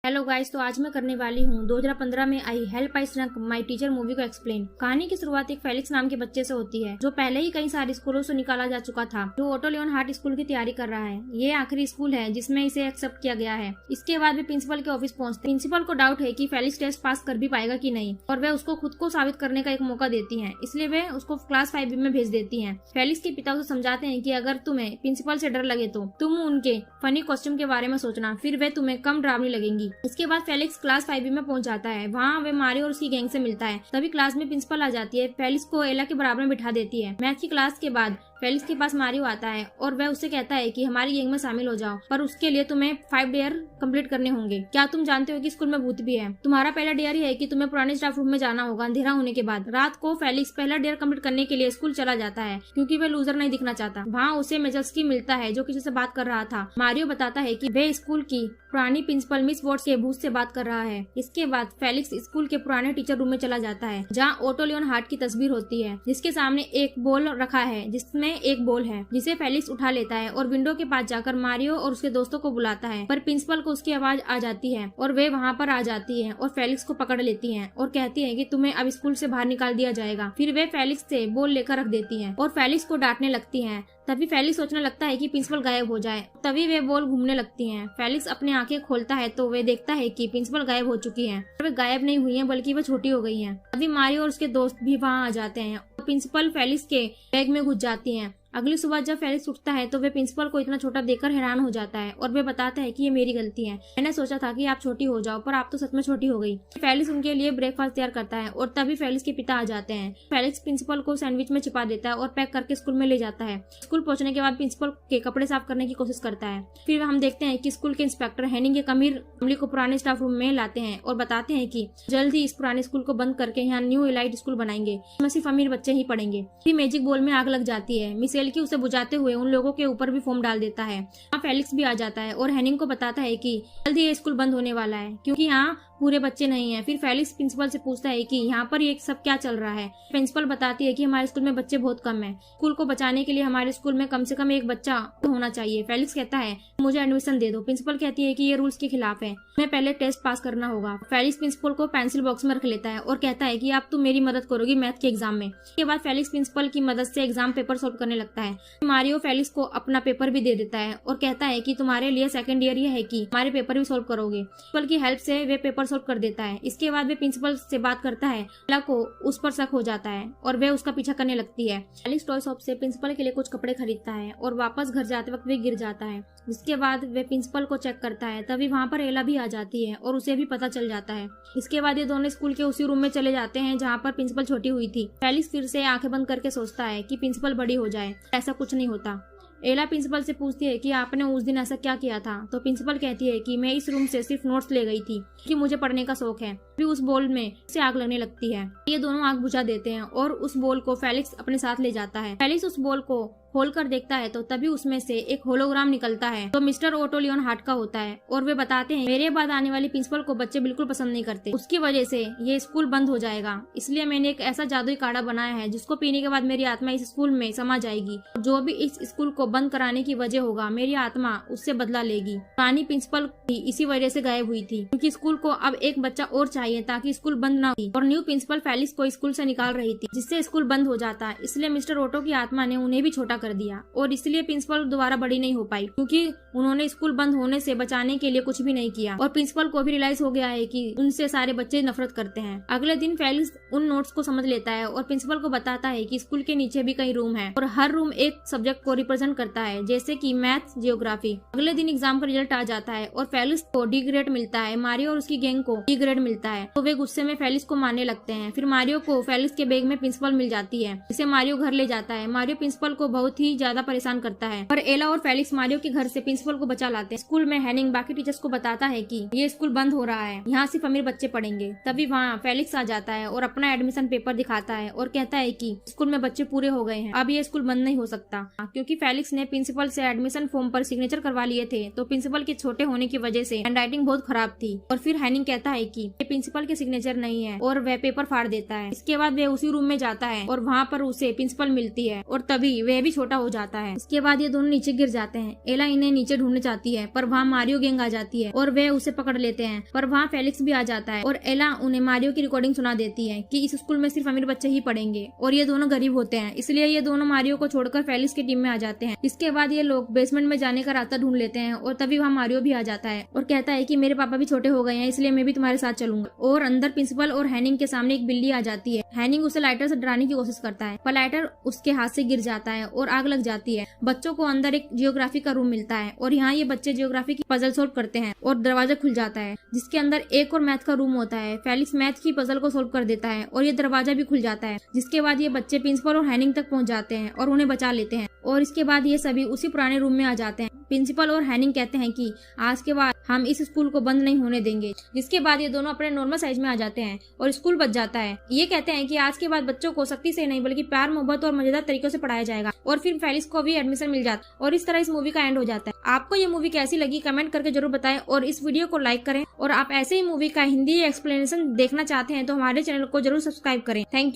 Hello guys, तो आज मैं करने वाली हूँ 2015 में I help I shrunk my teacher movie को एक्सप्लेन। कहानी की शुरुआत एक फेलिक्स नाम के बच्चे से होती है जो पहले ही कई सारे स्कूलों से निकाला जा चुका था, जो ऑटो लियोन हार्ट स्कूल की तैयारी कर रहा है। ये आखिरी स्कूल है जिसमें इसे एक्सेप्ट किया गया है। इसके बाद वे प्रिंसिपल के ऑफिस पहुंचते। प्रिंसिपल को डाउट है कि फेलिक्स टेस्ट पास कर भी पाएगा कि नहीं, और वे उसको खुद को साबित करने का एक मौका देती है, इसलिए वे उसको क्लास 5 में भेज देती है। फेलिक्स के पिता उसे समझाते हैं कि अगर तुम्हें प्रिंसिपल से डर लगे तो तुम उनके फनी कॉस्ट्यूम के बारे में सोचना, फिर वे तुम्हें कम डरावनी लगेंगी। इसके बाद फेलिक्स क्लास 5 में पहुंच जाता है। वहाँ वे मारियो और उसकी गैंग से मिलता है। तभी क्लास में प्रिंसिपल आ जाती है, फेलिक्स को एला के बराबर में बिठा देती है। मैथ की क्लास के बाद फेलिक्स के पास मारियो आता है और वह उससे कहता है कि हमारी गैंग में शामिल हो जाओ, पर उसके लिए तुम्हें 5 डेयर कंप्लीट करने होंगे। क्या तुम जानते हो कि स्कूल में भूत भी है? तुम्हारा पहला डेयर है कि तुम्हें पुराने स्टाफ रूम में जाना होगा अंधेरा होने के बाद। रात को फेलिक्स पहला डेयर कंप्लीट करने के लिए स्कूल चला जाता है क्योंकि वह लूजर नहीं दिखना चाहता। वहाँ उसे मेजल्स्की मिलता है जो किसी से बात कर रहा था। मारियो बताता है कि वह स्कूल की पुरानी प्रिंसिपल मिस वॉट्स के भूत से बात कर रहा है। इसके बाद फेलिक्स स्कूल के पुराने टीचर रूम में चला जाता है जहाँ ऑटो लियोन हार्ट की तस्वीर होती है, जिसके सामने एक बॉल रखा है जिसमें एक बॉल है, जिसे फेलिक्स उठा लेता है और विंडो के पास जाकर मारियो और उसके दोस्तों को बुलाता है। पर प्रिंसिपल को उसकी आवाज आ जाती है और वे वहाँ पर आ जाती है और फेलिक्स को पकड़ लेती है और कहती है कि तुम्हें अब स्कूल से बाहर निकाल दिया जाएगा। फिर वे फेलिक्स से बॉल लेकर रख देती है और फेलिक्स को डांटने लगती है। तभी फेलिक्स सोचने लगता है कि प्रिंसिपल गायब हो जाए। तभी वे बॉल घूमने लगती हैं। फेलिक्स अपनी आंखें खोलता है तो वे देखता है कि प्रिंसिपल गायब हो चुकी हैं। वे गायब नहीं हुई हैं बल्कि वे छोटी हो गई हैं। तभी मारियो और उसके दोस्त भी वहां आ जाते हैं और प्रिंसिपल फेलिक्स के बैग में घुस जाती हैं। अगली सुबह जब फेलिक्स उठता है तो वे प्रिंसिपल को इतना छोटा देखकर हैरान हो जाता है और वे बताता है कि ये मेरी गलती है, मैंने सोचा था कि आप छोटी हो जाओ पर आप तो सच में छोटी हो गई। फेलिक्स उनके लिए ब्रेकफास्ट तैयार करता है और तभी फेलिक्स के पिता आ जाते हैं। फेलिक्स प्रिंसिपल को सैंडविच में छिपा देता है और पैक करके स्कूल में ले जाता है। स्कूल पहुंचने के बाद प्रिंसिपल के कपड़े साफ करने की कोशिश करता है। फिर हम देखते हैं कि स्कूल के इंस्पेक्टर हेनिंग एक अमीर फैमिली को पुराने स्टाफ रूम में लाते हैं और बताते हैं कि जल्द ही इस पुराने स्कूल को बंद करके यहाँ न्यू एलाइट स्कूल बनाएंगे, इसमें सिर्फ अमीर बच्चे ही पढ़ेंगे। फिर मैजिक बॉल में आग लग जाती है। मिसेल की उसे बुझाते हुए उन लोगों के ऊपर भी फोम डाल देता है। यहाँ फेलिक्स भी आ जाता है और हेनिंग को बताता है कि जल्दी ये स्कूल बंद होने वाला है क्योंकि यहाँ पूरे बच्चे नहीं हैं। फिर फेलिक्स प्रिंसिपल से पूछता है कि यहाँ पर ये सब क्या चल रहा है। प्रिंसिपल बताती है कि हमारे स्कूल में बच्चे बहुत कम हैं। स्कूल को बचाने के लिए हमारे स्कूल में कम से कम एक बच्चा होना चाहिए। फेलिक्स कहता है मुझे एडमिशन दे दो। प्रिंसिपल कहती है कि ये रूल्स के खिलाफ है, हमें पहले टेस्ट पास करना होगा। फेलिक्स प्रिंसिपल को पेंसिल बॉक्स में रख लेता है और कहता है कि अब तुम मेरी मदद करोगी मैथ के एग्जाम में। इसके बाद फेलिक्स प्रिंसिपल की मदद से एग्जाम पेपर सोल्व करने लगता है। मारियो फेलिक्स को अपना पेपर भी दे देता है और कहता है कि तुम्हारे लिए सेकंड ईयर ये है कि हमारे पेपर भी सोल्व करोगे। प्रिंसिपल की हेल्प से वे पेपर सोल्व कर देता है। इसके बाद वे प्रिंसिपल से बात करता है। एला को उस पर शक हो जाता है और वे उसका पीछा करने लगती है। फेलिक्स टॉय शॉप से प्रिंसिपल के लिए कुछ कपड़े खरीदता है और वापस घर जाते वक्त वे गिर जाता है। इसके बाद वे प्रिंसिपल को चेक करता है। तभी वहाँ पर एला भी आ जाती है और उसे भी पता चल जाता है। इसके बाद ये दोनों स्कूल के उसी रूम में चले जाते हैं जहाँ पर प्रिंसिपल छोटी हुई थी। फेलिक्स फिर से आंखें बंद करके सोचता है कि प्रिंसिपल बड़ी हो जाए, ऐसा कुछ नहीं होता। एला प्रिंसिपल से पूछती है कि आपने उस दिन ऐसा क्या किया था, तो प्रिंसिपल कहती है कि मैं इस रूम से सिर्फ नोट्स ले गई थी कि मुझे पढ़ने का शौक है। फिर उस बॉल में से आग लगने लगती है। ये दोनों आग बुझा देते हैं और उस बॉल को फेलिक्स अपने साथ ले जाता है। फेलिक्स उस बॉल को खोल कर देखता है तो तभी उसमें से एक होलोग्राम निकलता है जो मिस्टर ऑटो लियोन हार्ट का होता है और वे बताते हैं मेरे बाद आने वाली प्रिंसिपल को बच्चे बिल्कुल पसंद नहीं करते, उसकी वजह से ये स्कूल बंद हो जाएगा। इसलिए मैंने एक ऐसा जादुई काढ़ा बनाया है जिसको पीने के बाद मेरी आत्मा इस स्कूल में समा जाएगी। जो भी इस स्कूल को बंद कराने की वजह होगा मेरी आत्मा उससे बदला लेगी। पुरानी प्रिंसिपल भी इसी वजह से गायब हुई थी क्योंकि स्कूल को अब एक बच्चा और चाहिए ताकि स्कूल बंद न हो, और न्यू प्रिंसिपल फेलिक्स को स्कूल से निकाल रही थी जिससे स्कूल बंद हो जाता। इसलिए मिस्टर ऑटो की आत्मा ने उन्हें भी छोटा कर दिया और इसलिए प्रिंसिपल दोबारा बड़ी नहीं हो पाई क्योंकि उन्होंने स्कूल बंद होने से बचाने के लिए कुछ भी नहीं किया। और प्रिंसिपल को भी रियलाइज हो गया है कि उनसे सारे बच्चे नफरत करते हैं। अगले दिन फेलिक्स उन नोट्स को समझ लेता है और प्रिंसिपल को बताता है कि स्कूल के नीचे भी कई रूम हैं और हर रूम एक सब्जेक्ट को रिप्रेजेंट करता है, जैसे कि मैथ, जियोग्राफी। अगले दिन एग्जाम का रिजल्ट आ जाता है और फेलिक्स को डी ग्रेड मिलता है। मारियो और उसकी गैंग को डी ग्रेड मिलता है तो वे गुस्से में फेलिक्स को मारने लगते हैं। फिर मारियो को फेलिक्स के बैग में प्रिंसिपल मिल जाती है जिसे मारियो घर ले जाता है। मारियो प्रिंसिपल को बहुत ही ज्यादा परेशान करता है और एला और फेलिक्स मारियो के घर से प्रिंसिपल को बचा लाते हैं। स्कूल में हेनिंग बाकी टीचर्स को बताता है कि ये स्कूल बंद हो रहा है, यहाँ सिर्फ अमीर बच्चे पढ़ेंगे। तभी वहाँ फेलिक्स आ जाता है और अपना एडमिशन पेपर दिखाता है और कहता है कि स्कूल में बच्चे पूरे हो गए हैं, अब ये स्कूल बंद नहीं हो सकता। क्योंकि फेलिक्स ने प्रिंसिपल से एडमिशन फॉर्म पर सिग्नेचर करवा लिए थे तो प्रिंसिपल के छोटे होने की वजह से हैंडराइटिंग बहुत खराब थी। और फिर हेनिंग कहता है कि प्रिंसिपल के सिग्नेचर नहीं है और वह पेपर फाड़ देता है। इसके बाद वह उसी रूम में जाता है और वहाँ पर उसे प्रिंसिपल मिलती है और तभी वह भी छोटा हो जाता है। इसके बाद ये दोनों नीचे गिर जाते हैं। एला इन्हें नीचे ढूंढने जाती है पर वहाँ मारियो गैंग आ जाती है और वह उसे पकड़ लेते हैं, पर वहाँ फेलिक्स भी आ जाता है और एला उन्हें मारियो की रिकॉर्डिंग सुना देती है कि इस स्कूल में सिर्फ अमीर बच्चे ही पढ़ेंगे और ये दोनों गरीब होते हैं, इसलिए ये दोनों मारियो को छोड़कर फेलिक्स की टीम में आ जाते हैं। इसके बाद ये लोग बेसमेंट में जाने का रास्ता ढूंढ लेते हैं और तभी वहाँ मारियो भी आ जाता है और कहता है कि मेरे पापा भी छोटे हो गए हैं, इसलिए मैं भी तुम्हारे साथ चलूंगा। और अंदर प्रिंसिपल और हैनिंग के सामने एक बिल्ली आ जाती है। हैनिंग उसे लाइटर से डराने की कोशिश करता है पर लाइटर उसके हाथ से गिर जाता है और आग लग जाती है। बच्चों को अंदर एक जियोग्राफी का रूम मिलता है और यहाँ ये बच्चे जियोग्राफी की पजल सोल्व करते हैं और दरवाजा खुल जाता है जिसके अंदर एक और मैथ का रूम होता है। फेलिक्स मैथ की पजल को सोल्व कर देता है और ये दरवाजा भी खुल जाता है, जिसके बाद ये बच्चे प्रिंसिपल और हैनिंग तक पहुंच जाते हैं और उन्हें बचा लेते हैं और इसके बाद ये सभी उसी पुराने रूम में आ जाते हैं। प्रिंसिपल और हैनिंग कहते हैं कि आज के बाद हम इस स्कूल को बंद नहीं होने देंगे, जिसके बाद ये दोनों अपने नॉर्मल साइज में आ जाते हैं और स्कूल बच जाता है। ये कहते हैं कि आज के बाद बच्चों को सख्ती से नहीं बल्कि प्यार मोहब्बत और मजेदार तरीकों से पढ़ाया जाएगा और फिर फेलिक्स को भी एडमिशन मिल जाता है और इस तरह इस मूवी का एंड हो जाता है। आपको ये मूवी कैसी लगी कमेंट करके जरूर बताएं और इस वीडियो को लाइक करें और आप ऐसे ही मूवी का हिंदी एक्सप्लेनेशन देखना चाहते हैं तो हमारे चैनल को जरूर सब्सक्राइब करें। Thank you.